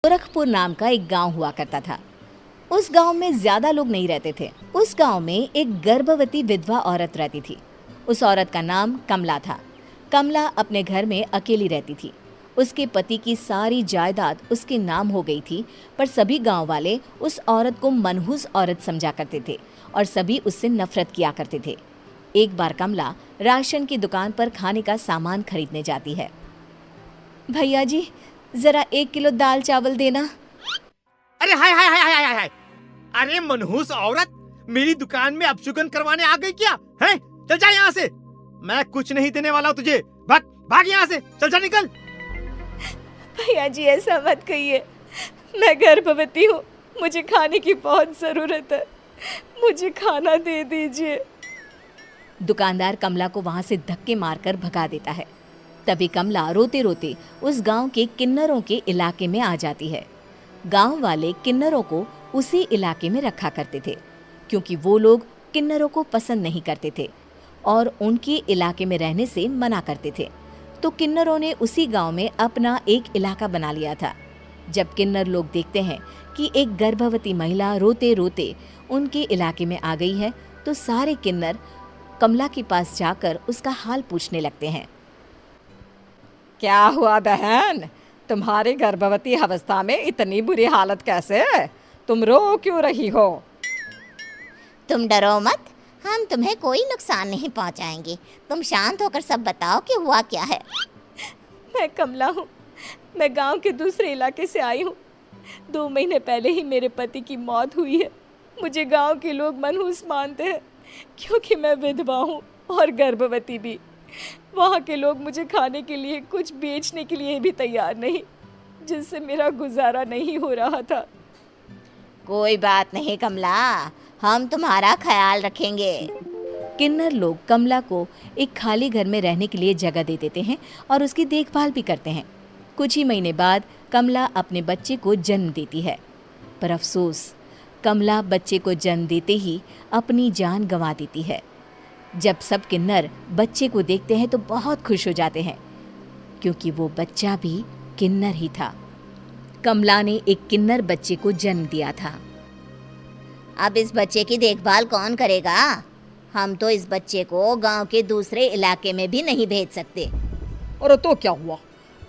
गोरखपुर नाम का एक गांव हुआ करता था। उस गांव में ज्यादा लोग नहीं रहते थे। उस गांव में एक गर्भवती विधवा औरत रहती थी। उस औरत का नाम कमला था। कमला अपने घर में अकेली रहती थी। उसके पति की सारी जायदाद उसके नाम हो गई थी, पर सभी गांव वाले उस औरत को मनहूस औरत समझा करते थे और सभी उससे नफरत किया करते थे। एक बार कमला राशन की दुकान पर खाने का सामान खरीदने जाती है। भैया जी, जरा 1 किलो दाल चावल देना। अरे हाय हाय हाय हाय हाय हाय! अरे मनहूस औरत, मेरी दुकान में अपशुगन करवाने आ गई क्या? हैं? चल जा यहाँ से। मैं कुछ नहीं देने वाला हूँ तुझे। भाग भाग यहाँ से, चल जा निकल। भैया जी, ऐसा मत कहिए। मैं गर्भवती हूँ, मुझे खाने की बहुत ज़रूरत है। मुझे खाना दे दीजिए। दुकानदार कमला को वहाँ से धक्के मारकर भगा देता है। तभी कमला रोते रोते उस गांव के किन्नरों के इलाके में आ जाती है। गांव वाले किन्नरों को उसी इलाके में रखा करते थे, क्योंकि वो लोग किन्नरों को पसंद नहीं करते थे और उनके इलाके में रहने से मना करते थे। तो किन्नरों ने उसी गांव में अपना एक इलाका बना लिया था। जब किन्नर लोग देखते हैं कि एक गर्भवती महिला रोते रोते उनके इलाके में आ गई है, तो सारे किन्नर कमला के पास जाकर उसका हाल पूछने लगते हैं। क्या हुआ बहन, तुम्हारी गर्भवती अवस्था में इतनी बुरी हालत कैसे? तुम रो क्यों रही हो? तुम डरो मत, हम तुम्हें कोई नुकसान नहीं पहुंचाएंगे। तुम शांत होकर सब बताओ कि हुआ क्या है। मैं कमला हूँ। मैं गांव के दूसरे इलाके से आई हूँ। 2 महीने पहले ही मेरे पति की मौत हुई है। मुझे गांव के लोग मनहूस मानते हैं, क्योंकि मैं विधवा हूँ और गर्भवती भी। वहाँ के लोग मुझे खाने के लिए कुछ बेचने के लिए भी तैयार नहीं, जिससे मेरा गुजारा नहीं हो रहा था। कोई बात नहीं कमला, हम तुम्हारा ख्याल रखेंगे। किन्नर लोग कमला को एक खाली घर में रहने के लिए जगह दे देते हैं और उसकी देखभाल भी करते हैं। कुछ ही महीने बाद कमला अपने बच्चे को जन्म देती है, पर अफसोस, कमला बच्चे को जन्म देते ही अपनी जान गंवा देती है। जब सब किन्नर बच्चे को देखते हैं तो बहुत खुश हो जाते हैं, क्योंकि वो बच्चा भी किन्नर ही था। कमला ने एक किन्नर बच्चे को जन्म दिया था। अब इस बच्चे की देखभाल कौन करेगा? हम तो इस बच्चे को गांव के दूसरे इलाके में भी नहीं भेज सकते। और तो क्या हुआ,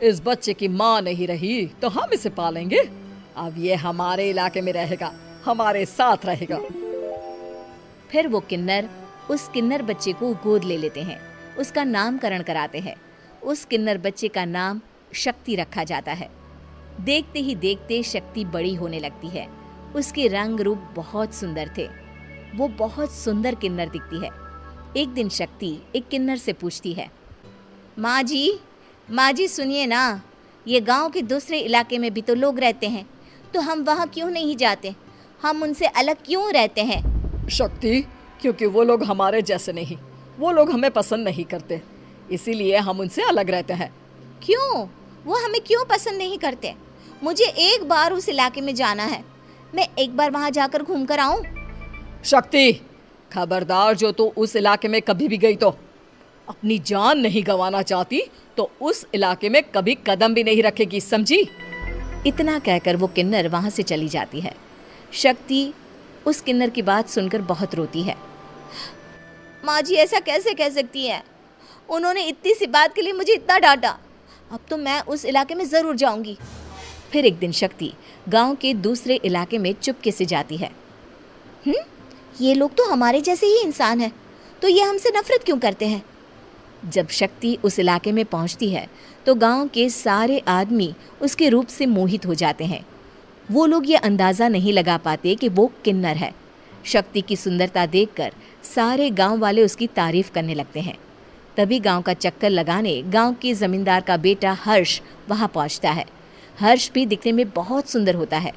इस बच्चे की माँ नहीं रही तो हम इसे पालेंगे। अब ये हमारे इलाके में रहेगा, हमारे साथ रहेगा। फिर वो किन्नर उस किन्नर बच्चे को गोद ले लेते हैं, उसका नामकरण कराते हैं। उस किन्नर बच्चे का नाम शक्ति रखा जाता है। देखते ही देखते शक्ति बड़ी होने लगती है। उसके रंग रूप बहुत सुंदर थे। वो बहुत सुंदर किन्नर दिखती है। एक दिन शक्ति एक किन्नर से पूछती है, माँ जी सुनिए ना, ये गांव के दूसरे इलाके में भी तो लोग रहते हैं, तो हम वहाँ क्यों नहीं जाते? हम उनसे अलग क्यों रहते हैं? शक्ति, क्योंकि वो लोग हमारे जैसे नहीं, वो लोग हमें पसंद नहीं करते, इसीलिए हम उनसे अलग रहते हैं। क्यों? वो हमें क्यों पसंद नहीं करते? मुझे एक बार उस इलाके में जाना है। मैं एक बार वहाँ जाकर घूम कर आऊँ। शक्ति, खबरदार, जो तू उस इलाके में कभी भी गई तो अपनी जान नहीं गंवाना चाहती तो उस इलाके में कभी कदम भी नहीं रखेगी, समझी? इतना कहकर वो किन्नर वहाँ से चली जाती है। शक्ति उस किन्नर की बात सुनकर बहुत रोती है। माँ जी, ऐसा कैसे कह सकती है? उन्होंने इतनी सी बात के लिए मुझे इतना डांटा। अब तो मैं उस इलाके में ज़रूर जाऊंगी। फिर एक दिन शक्ति गांव के दूसरे इलाके में चुपके से जाती है। ये लोग तो हमारे जैसे ही इंसान हैं, तो ये हमसे नफरत क्यों करते हैं? जब शक्ति उस इलाके में पहुंचती है तो गांव के सारे आदमी उसके रूप से मोहित हो जाते हैं। वो लोग ये अंदाज़ा नहीं लगा पाते कि वो किन्नर है। शक्ति की सुंदरता देखकर सारे गांव वाले उसकी तारीफ करने लगते हैं। तभी गांव का चक्कर लगाने गांव के जमींदार का बेटा हर्ष वहां पहुंचता है। हर्ष भी दिखने में बहुत सुंदर होता है।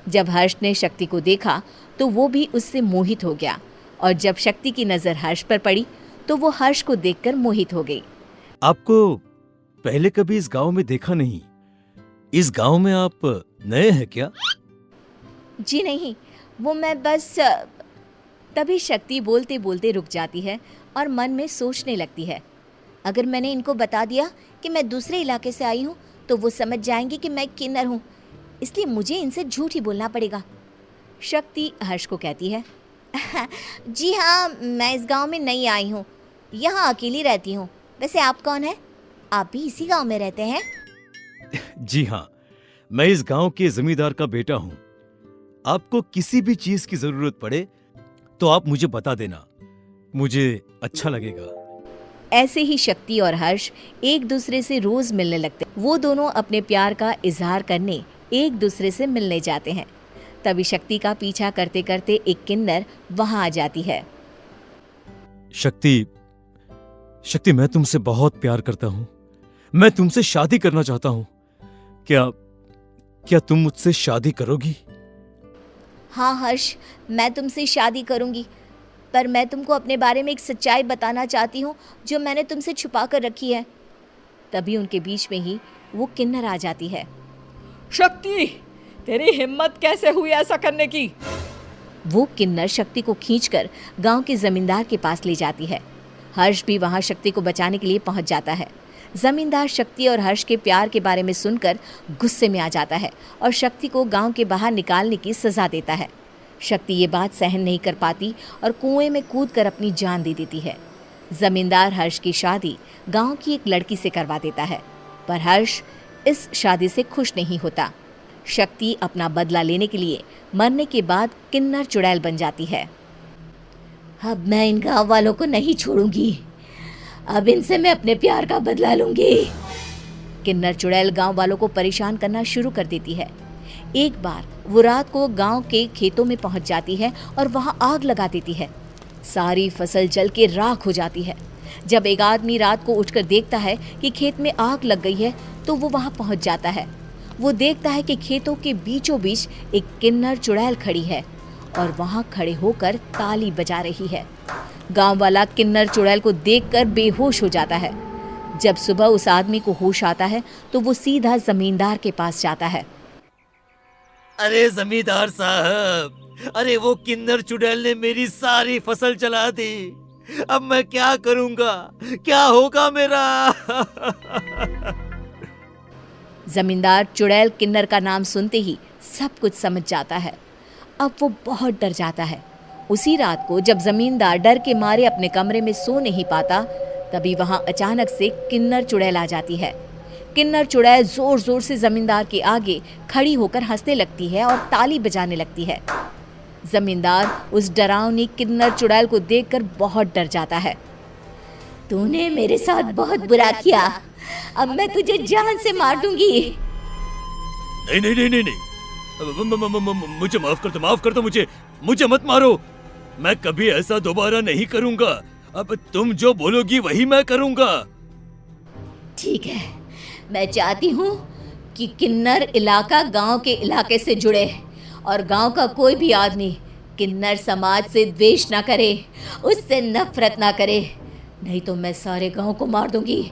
जब हर्ष ने शक्ति को देखा तो वो भी उससे मोहित हो गया, और जब शक्ति की नज़र हर्ष पर पड़ी तो वो हर्ष को देखकर मोहित हो गई। आपको पहले कभी इस गांव में देखा नहीं। इस गांव में आप नए हैं क्या? जी नहीं, वो मैं बस। तभी शक्ति बोलते बोलते रुक जाती है और मन में सोचने लगती है, अगर मैंने इनको बता दिया कि मैं दूसरे इलाके से आई हूँ तो वो समझ जाएंगे कि मैं किन्नर हूँ। इसलिए मुझे इनसे झूठ ही बोलना पड़ेगा। शक्ति हर्ष को कहती है, जी हाँ, मैं इस गांव में नई आई हूँ, यहाँ अकेली रहती हूँ। वैसे आप कौन है? आप भी इसी गांव में रहते हैं? जी हाँ, मैं इस गांव के जमींदार का बेटा हूँ। आपको किसी भी चीज की जरूरत पड़े तो आप मुझे बता देना, मुझे अच्छा लगेगा। ऐसे ही शक्ति और हर्ष एक दूसरे से रोज मिलने लगते। वो दोनों अपने प्यार का इजहार करने एक दूसरे से मिलने जाते हैं। तभी शक्ति का पीछा करते करते एक किन्नर वहां आ जाती है। शक्ति, मैं तुमसे बहुत प्यार करता हूँ। मैं तुमसे शादी करना चाहता हूँ। क्या तुम मुझसे शादी करोगी? हाँ हर्ष, मैं तुमसे शादी करूँगी, पर मैं तुमको अपने बारे में एक सच्चाई बताना चाहती हूँ जो मैंने तुमसे छुपा कर रखी है। तभी उनके बीच में ही वो किन्नर आ जाती है। शक्ति, तेरी हिम्मत कैसे हुई ऐसा करने की? वो किन्नर शक्ति को खींचकर गांव के जमींदार के पास ले जाती है। हर्ष भी वहां शक्ति को बचाने के लिए पहुंच जाता है। जमींदार शक्ति और हर्ष के प्यार के बारे में सुनकर गुस्से में आ जाता है और शक्ति को गांव के बाहर निकालने की सजा देता है। शक्ति ये बात सहन नहीं कर पाती और कुएं में कूदकर अपनी जान दे देती है। जमींदार हर्ष की शादी गांव की एक लड़की से करवा देता है, पर हर्ष इस शादी से खुश नहीं होता। शक्ति अपना बदला लेने के लिए मरने के बाद किन्नर चुड़ैल बन जाती है। अब मैं इन गाँव वालों को नहीं छोड़ूंगी, अब इनसे मैं अपने प्यार का बदला लूंगी। किन्नर चुड़ैल गांव वालों को परेशान करना शुरू कर देती है। एक बार वो रात को गांव के खेतों में पहुंच जाती है और वहां आग लगा देती है। सारी फसल जल के राख हो जाती है। जब एक आदमी रात को उठकर देखता है कि खेत में आग लग गई है तो वो वहां पहुंच जाता है। वो देखता है कि खेतों के बीचों बीच एक किन्नर चुड़ैल खड़ी है और वहां खड़े होकर ताली बजा रही है। गांव वाला किन्नर चुड़ैल को देखकर बेहोश हो जाता है। जब सुबह उस आदमी को होश आता है तो वो सीधा जमींदार के पास जाता है। अरे जमींदार साहब, अरे वो किन्नर चुड़ैल ने मेरी सारी फसल जला दी। अब मैं क्या करूंगा? क्या होगा मेरा? जमींदार चुड़ैल किन्नर का नाम सुनते ही सब कुछ समझ जाता है। अब वो बहुत डर जाता है। उसी रात को जब जमींदार डर के मारे अपने कमरे में सो नहीं पाता, तभी वहां अचानक से किन्नर चुड़ैल आ जाती है। किन्नर चुड़ैल जोर जोर से जमींदार के आगे खड़ी होकर हंसने लगती है और ताली बजाने लगती है। जमींदार उस डरावनी किन्नर चुड़ैल को देखकर बहुत डर जाता है। तूने मेरे साथ बहुत बुरा किया, अब मैं तुझे जान से मार दूंगी। नहीं नहीं नहीं नहीं, नहीं। मुझे माफ कर दो, मुझे मत मारो। मैं कभी ऐसा दोबारा नहीं करूंगा। अब तुम जो बोलोगी वही मैं करूंगा। ठीक है, मैं चाहती हूँ कि किन्नर इलाका गांव के इलाके से जुड़े और गांव का कोई भी आदमी किन्नर समाज से द्वेष ना करे, उससे नफरत ना करे, नहीं तो मैं सारे गांव को मार दूंगी।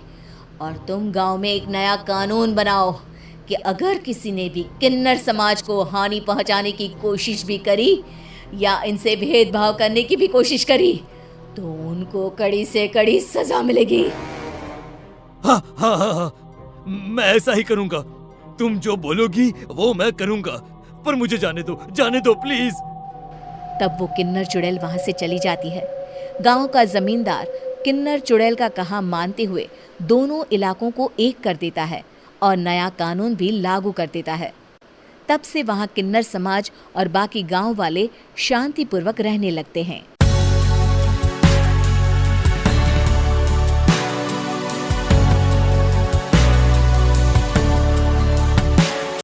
और तुम गांव में एक नया कानून बनाओ कि अगर किसी ने भी किन्नर समाज को हानि पहुंचाने की कोशिश भी करी या इनसे भेदभाव करने की भी कोशिश करी तो उनको कड़ी से कड़ी सजा मिलेगी। हाँ हाँ हाँ हाँ, मैं ऐसा ही करूंगा। तुम जो बोलोगी वो मैं करूंगा, पर मुझे जाने दो प्लीज। तब वो किन्नर चुड़ैल वहां से चली जाती है। गांव का जमींदार किन्नर चुड़ैल का कहा मानते हुए दोनों इलाकों को एक कर देता है और नया कानून भी लागू कर देता है। तब से वहां किन्नर समाज और बाकी गांव वाले शांतिपूर्वक रहने लगते हैं।